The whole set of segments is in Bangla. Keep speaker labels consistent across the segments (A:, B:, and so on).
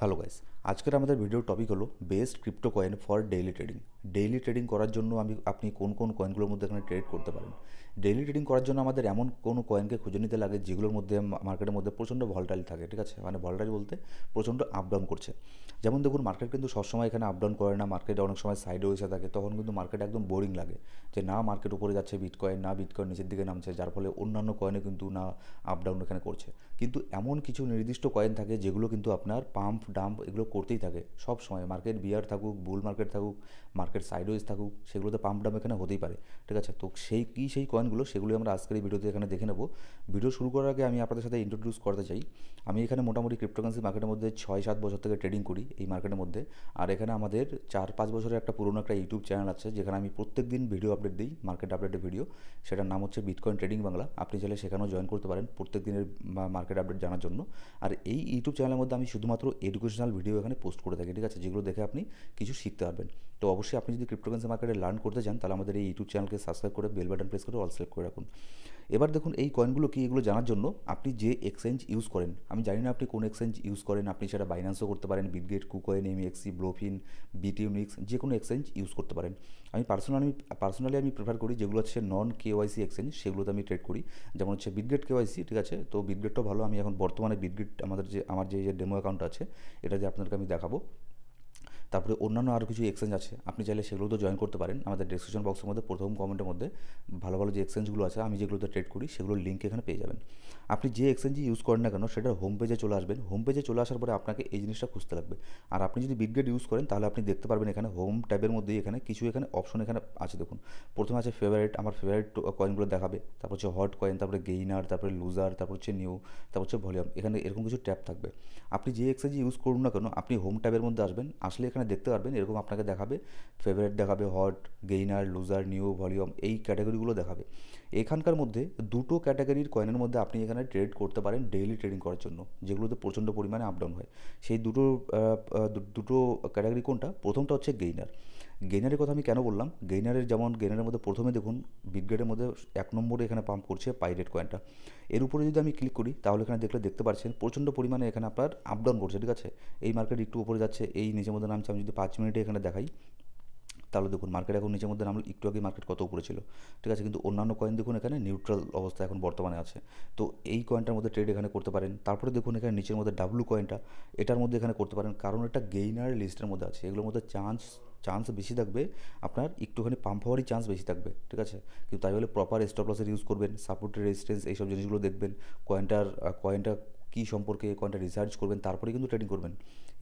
A: হ্যালো গাইস, আজকের আমাদের ভিডিওর টপিক হলো best crypto coin for daily trading. Daily trading করার জন্য আপনি কোন কোন কয়েনগুলোর মধ্যে এখানে ট্রেড করতে পারেন। ডেইলি ট্রেডিং করার জন্য আমাদের এমন কোনো কয়েনকে খুঁজে নিতে লাগে যেগুলোর মধ্যে মার্কেটের মধ্যে প্রচণ্ড ভলটাইল থাকে, ঠিক আছে? মানে ভলটাইল বলতে প্রচণ্ড আপ ডাউন করছে। যেমন দেখুন, মার্কেট কিন্তু সবসময় এখানে আপ ডাউন করে না, মার্কেটে অনেক সময় সাইডে এসে থাকে, তখন কিন্তু মার্কেট একদম বোরিং লাগে যে না মার্কেট উপরে যাচ্ছে বিটকয়েন, না বিটকয়েন নিচের দিকে নামছে, যার ফলে অন্যান্য কয়েনে কিন্তু না আপ ডাউন এখানে করছে। কিন্তু এমন কিছু নির্দিষ্ট কয়েন থাকে যেগুলো কিন্তু আপনার পাম্প ডাম্প এগুলো করতেই থাকে সব সময়। মার্কেট বিয়ার থাকুক, বুল মার্কেট থাকুক, মার্কেট সাইডওয়েজ থাকুক, সেগুলোতে পাম্প ডাম্প এখানে হতেই পারে, ঠিক আছে? তো সেই কয়েনগুলো সেগুলো আমরা আজকের এই ভিডিওতে এখানে দেখে নেব। ভিডিও শুরু করার আগে আমি আপনাদের সাথে ইন্ট্রোডিউস করতে চাই। আমি এখানে মোটামুটি ক্রিপ্টোকারেন্সি মার্কেটের মধ্যে 6-7 বছর থেকে ট্রেডিং করি এই মার্কেটের মধ্যে। আর এখানে আমাদের 4-5 বছরের একটা পুরোনো একটা ইউটিউব চ্যানেল আছে যেখানে আমি প্রত্যেক দিন ভিডিও আপডেট দিই, মার্কেট আপডেটের ভিডিও। সেটার নাম হচ্ছে বিটকয়েন ট্রেডিং বাংলা। আপনি চাইলে সেখানেও জয়েন করতে পারেন প্রত্যেক দিনের মার্কেট আপডেট জানার জন্য। আর এই ইউটিউব চ্যানেলের মধ্যে আমি শুধুমাত্র এডুকেশনাল ভিডিও এখানে পোস্ট করে থাকি, ঠিক আছে? যেগুলো দেখে আপনি কিছু শিখতে পারবেন। তো অবশ্যই আপনি যদি ক্রিপ্টোকারেন্সি মার্কেটে লার্ন করতে চান তাহলে আমাদের এই ইউটিউব চ্যানেলকে সাবস্ক্রাইব করে বেল বাটন প্রেস করে অল সিলেক্ট করে রাখুন। এবার দেখুন, এই কয়েনগুলো কি এগুলো জানার জন্য আপনি যে এক্সচেঞ্জ ইউজ করেন, আমি জানি না আপনি কোন এক্সচেঞ্জ ইউজ করেন। আপনি সেটা বাইন্যান্সও করতে পারেন, বিটগেট, কুকয়েন, এমএক্সি, ব্লোফিন, বিটিউনিক্স, যে কোনো এক্সচেঞ্জ ইউজ করতে পারেন। পার্সোনালি আমি প্রেফার করি যেগুলো হচ্ছে নন কেওয়াইসি এক্সচেঞ্জ, সেগুলোতে আমি ট্রেড করি। যেমন হচ্ছে বিটগেট কেওয়াইসি, ঠিক আছে? তো বিটগেটটাও ভালো। আমি এখন বর্তমানে বিটগেট আমার যে ডেমো অ্যাকাউন্ট আছে এটা যে আপনাদেরকে আমি দেখাবো। তারপরে অন্যান্য আরও কিছু এক্সচেঞ্জ আছে, আপনি চাইলে সেগুলোতেও জয়েন করতে পারেন। আমাদের ডেসক্রিপশন বক্সের মধ্যে প্রথম কমেন্টের মধ্যে ভালো ভালো যে এক্সচেঞ্জগুলো আছে আমি যেগুলোতে ট্রেড করি সেগুলোর লিঙ্ক এখানে পেয়ে যাবেন। আপনি যে এক্সচেঞ্জই ইউজ করেন না কেন সেটার হোম পেজে চলে আসবেন। হোম পেজে চলে আসার পরে আপনাকে এই জিনিসটা খুঁজতে লাগবে। আর আপনি যদি বিটগেট ইউজ করেন তাহলে আপনি দেখতে পারবেন এখানে হোম ট্যাবের মধ্যেই এখানে কিছু এখানে অপশন এখানে আছে। দেখুন, প্রথমে আছে ফেভারিট, আমার ফেভারিট কয়েনগুলো দেখাবে। তারপর হচ্ছে হট কয়েন, তারপরে গেইনার, তারপরে লুজার, তারপর হচ্ছে নিউ, তারপর হচ্ছে ভলিউম। এখানে এরকম কিছু ট্যাব থাকবে। আপনি যে এক্সচেঞ্জ ইউজ করুন না কেন আপনি হোম ট্যাবের মধ্যে আসবেন, আসলে এখানে দেখতে পারবেন এরকম আপনাকে দেখাবে ফেভারিট দেখাবে, hot, gainer, loser, new, volume, এই ক্যাটাগরিগুলো দেখাবে। এখানকার মধ্যে দুটো ক্যাটাগরির কয়েনের মধ্যে আপনি এখানে ট্রেড করতে পারেন ডেইলি ট্রেডিং করার জন্য, যেগুলোতে প্রচণ্ড পরিমাণে আপ ডাউন হয়। সেই দুটো ক্যাটাগরি কোনটা? প্রথমটা হচ্ছে গেইনার। গেইনারের কথা আমি কেন বললাম, গেইনারের মধ্যে প্রথমে দেখুন বিটগেটের মধ্যে 1 নম্বরে এখানে পাম্প করছে পাইরেট কয়েনটা। এর উপরে যদি আমি ক্লিক করি তাহলে এখানে দেখতে পাচ্ছেন প্রচণ্ড পরিমাণে এখানে আপনার আপ ডাউন করছে, ঠিক আছে? এই মার্কেট একটু উপরে যাচ্ছে, এই নিচের মধ্যে নামছে। আমি যদি 5 মিনিটে এখানে দেখাই তাহলে দেখুন মার্কেট এখন নিচের মধ্যে নামলে, একটু আগে মার্কেট কত উপরে ছিল, ঠিক আছে? কিন্তু অন্যান্য কয়েন দেখুন এখানে নিউট্রাল অবস্থা এখন বর্তমানে আছে। তো এই কয়েনটার মধ্যে ট্রেড এখানে করতে পারেন। তারপরে দেখুন এখানে নিচের মধ্যে ডাব্লু কয়েনটা, এটার মধ্যে এখানে করতে পারেন কারণ এটা গেইনার লিস্টের মধ্যে আছে। এগুলোর মধ্যে চান্স বেশি থাকবে, আপনার একটুখানি পাম্প হওয়ারই চান্স বেশি থাকবে, ঠিক আছে? কিন্তু তাই বলে প্রপার স্টপ লসের ইউজ করবেন, সাপোর্ট রেজিস্ট্যান্স এইসব জিনিসগুলো দেখবেন, কয়েনটা কী সম্পর্কে, কয়েনটা রিসার্চ করবেন, তারপরে কিন্তু ট্রেডিং করবেন।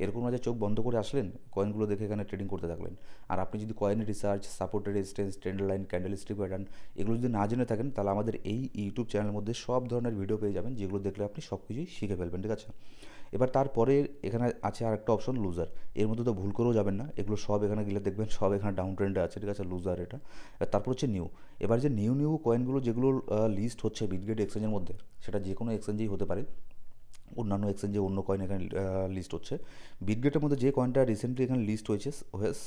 A: এরকম না যে চোখ বন্ধ করে আসলেন, কয়েনগুলো দেখে এখানে ট্রেডিং করতে থাকলেন। আর আপনি যদি কয়েনের research, support resistance, trend line, candle stick pattern এগুলো যদি না জেনে থাকেন তাহলে আমাদের এই ইউটিউব চ্যানেলের মধ্যে সব ধরনের ভিডিও পেয়ে যাবেন, যেগুলো দেখলে আপনি সব কিছুই শিখে ফেলবেন, ঠিক আছে? এবার তারপরে এখানে আছে আর একটা অপশন লুজার। এর মধ্যে তো ভুল করেও যাবেন না, এগুলো সব এখানে গেলে দেখবেন সব এখানে ডাউন ট্রেন্ডে আছে, ঠিক আছে? লুজার এটা। তারপর হচ্ছে নিউ। এবার যে নিউ কয়েনগুলো যেগুলো লিস্ট হচ্ছে বিটগেট এক্সচেঞ্জের মধ্যে, সেটা যে কোনো এক্সচেঞ্জেই হতে পারে, অন্যান্য এক্সচেঞ্জে অন্য কয়েন এখানে লিস্ট হচ্ছে। বিটগেটের মধ্যে যে কয়েনটা রিসেন্টলি এখানে লিস্ট হয়েছে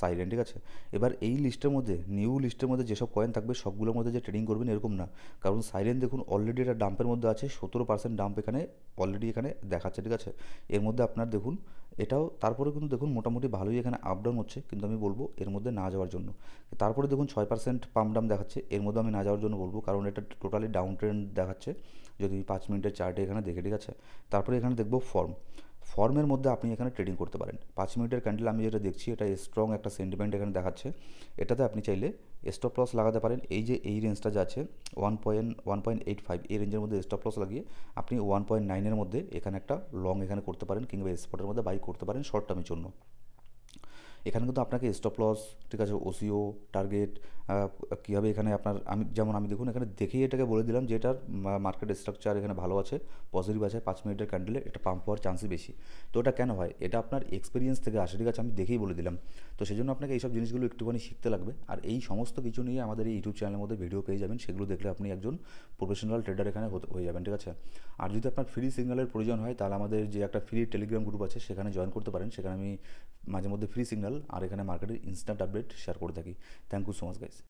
A: সাইলেন্ট, ঠিক আছে? এবার এই লিস্টের মধ্যে, নিউ লিস্টের মধ্যে যেসব কয়েন থাকবে সবগুলোর মধ্যে যে ট্রেডিং করবেন এরকম না, কারণ সাইলেন্ট দেখুন অলরেডি এটা ডাম্পের মধ্যে আছে। 17% ডাম্প এখানে অলরেডি এখানে দেখাচ্ছে, ঠিক আছে? এর মধ্যে আপনার দেখুন এটাও, তারপরে কিন্তু দেখুন মোটামুটি ভালোই এখানে আপ ডাউন হচ্ছে, কিন্তু আমি বলবো এর মধ্যে না যাওয়ার জন্য। তারপরে দেখুন 6% পাম্প ডাউন দেখাচ্ছে, এর মধ্যে আমি না যাওয়ার জন্য বলবো, কারণ এটা টোটালি ডাউন ট্রেন্ড দেখাচ্ছে যদি 5 মিনিটের চার্টে এখানে দেখে, ঠিক আছে? তারপরে এখানে দেখবো ফর্মের মধ্যে আপনি এখানে ট্রেডিং করতে পারেন। 5 মিনিটের ক্যান্ডেল আমি যেটা দেখছি এটা স্ট্রং একটা সেন্টিমেন্ট এখানে দেখাচ্ছে। এটাতে আপনি চাইলে স্টপ লস লাগাতে পারেন। এই যে এই রেঞ্জটা যা আছে 1.85, এই রেঞ্জের মধ্যে স্টপ লস লাগিয়ে আপনি 1.9-এর মধ্যে এখানে একটা লং এখানে করতে পারেন, কিংবা স্পটের মধ্যে বাই করতে পারেন শর্ট টার্মের জন্য। এখানে কিন্তু আপনাকে স্টপ লস, ঠিক আছে, ওসিও, টার্গেট কীভাবে এখানে আপনার, আমি দেখুন এখানে দেখেই এটাকে বলে দিলাম যে এটার মার্কেট স্ট্রাকচার এখানে ভালো আছে, পজিটিভ আছে। 5 মিনিটের ক্যান্ডেলে এটা পাম্প হওয়ার চান্সই বেশি। তো এটা কেন হয়? এটা আপনার এক্সপিরিয়েন্স থেকে আসে, ঠিক আছে? আমি দেখেই বলে দিলাম। তো সেই জন্য আপনাকে এইসব জিনিসগুলো একটুখানি শিখতে লাগবে। আর এই সমস্ত কিছু নিয়ে আমাদের এই ইউটিউব চ্যানেলের মধ্যে ভিডিও পেয়ে যাবেন, সেগুলো দেখলে আপনি একজন প্রফেশনাল ট্রেডার এখানে হয়ে যাবেন, ঠিক আছে? আর যদি আপনার ফ্রি সিগন্যালের প্রয়োজন হয় তাহলে আমাদের যে একটা ফ্রি টেলিগ্রাম গ্রুপ আছে সেখানে জয়েন করতে পারেন। সেখানে আমি মাঝে মধ্যে ফ্রি সিগন্যাল আর এখানে মার্কেটের ইনস্ট্যান্ট আপডেট শেয়ার করে থাকি। Thank you so much guys.